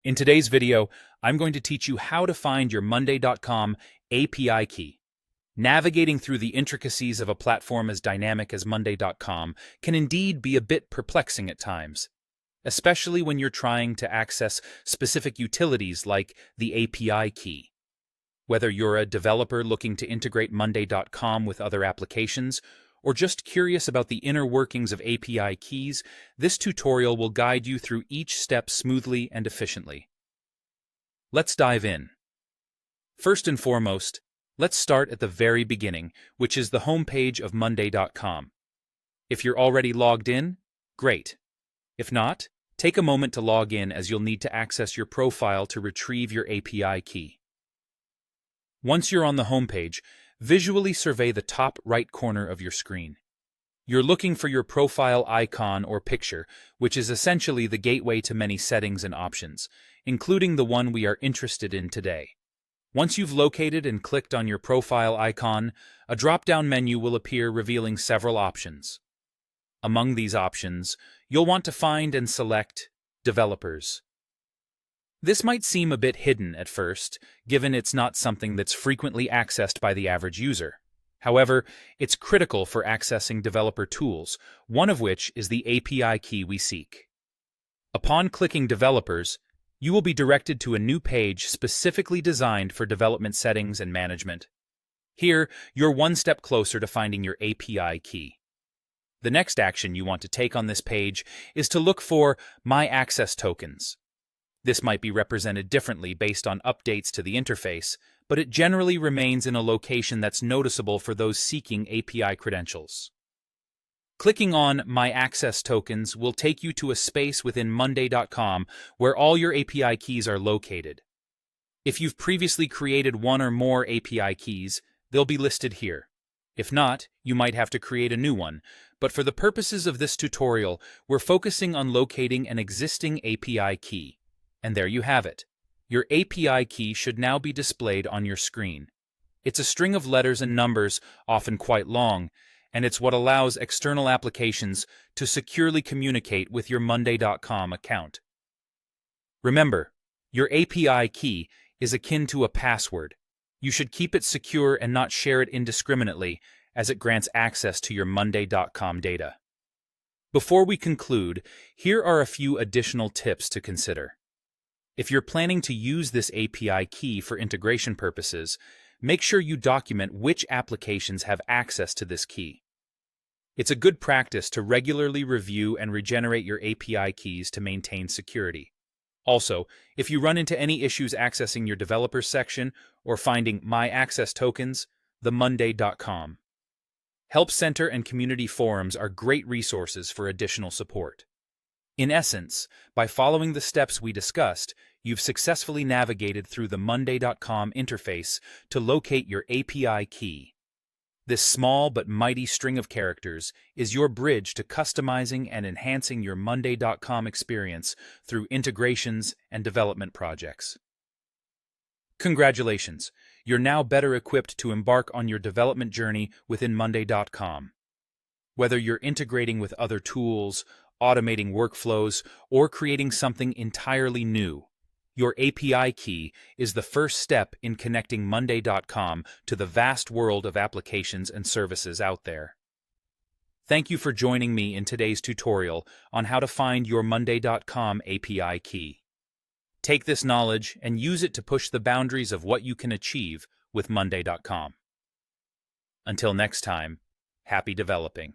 In today's video, I'm going to teach you how to find your Monday.com API key. Navigating through the intricacies of a platform as dynamic as Monday.com can indeed be a bit perplexing at times, especially when you're trying to access specific utilities like the API key. Whether you're a developer looking to integrate Monday.com with other applications, or just curious about the inner workings of API keys, this tutorial will guide you through each step smoothly and efficiently. Let's dive in. First and foremost, let's start at the very beginning, which is the homepage of Monday.com. If you're already logged in, great. If not, take a moment to log in as you'll need to access your profile to retrieve your API key. Once you're on the homepage, visually survey the top right corner of your screen. You're looking for your profile icon or picture, which is essentially the gateway to many settings and options, including the one we are interested in today. Once you've located and clicked on your profile icon, a drop-down menu will appear revealing several options. Among these options, you'll want to find and select Developers. This might seem a bit hidden at first, given it's not something that's frequently accessed by the average user. However, it's critical for accessing developer tools, one of which is the API key we seek. Upon clicking Developers, you will be directed to a new page specifically designed for development settings and management. Here, you're one step closer to finding your API key. The next action you want to take on this page is to look for My Access Tokens. This might be represented differently based on updates to the interface, but it generally remains in a location that's noticeable for those seeking API credentials. Clicking on My Access Tokens will take you to a space within Monday.com where all your API keys are located. If you've previously created one or more API keys, they'll be listed here. If not, you might have to create a new one, but for the purposes of this tutorial, we're focusing on locating an existing API key. And there you have it. Your API key should now be displayed on your screen. It's a string of letters and numbers, often quite long, and it's what allows external applications to securely communicate with your Monday.com account. Remember, your API key is akin to a password. You should keep it secure and not share it indiscriminately, as it grants access to your Monday.com data. Before we conclude, here are a few additional tips to consider. If you're planning to use this API key for integration purposes, make sure you document which applications have access to this key. It's a good practice to regularly review and regenerate your API keys to maintain security. Also, if you run into any issues accessing your developers section or finding My Access Tokens, the Monday.com Help Center and community forums are great resources for additional support. In essence, by following the steps we discussed, you've successfully navigated through the Monday.com interface to locate your API key. This small but mighty string of characters is your bridge to customizing and enhancing your Monday.com experience through integrations and development projects. Congratulations! You're now better equipped to embark on your development journey within Monday.com. Whether you're integrating with other tools, automating workflows, or creating something entirely new, your API key is the first step in connecting Monday.com to the vast world of applications and services out there. Thank you for joining me in today's tutorial on how to find your Monday.com API key. Take this knowledge and use it to push the boundaries of what you can achieve with Monday.com. Until next time, happy developing.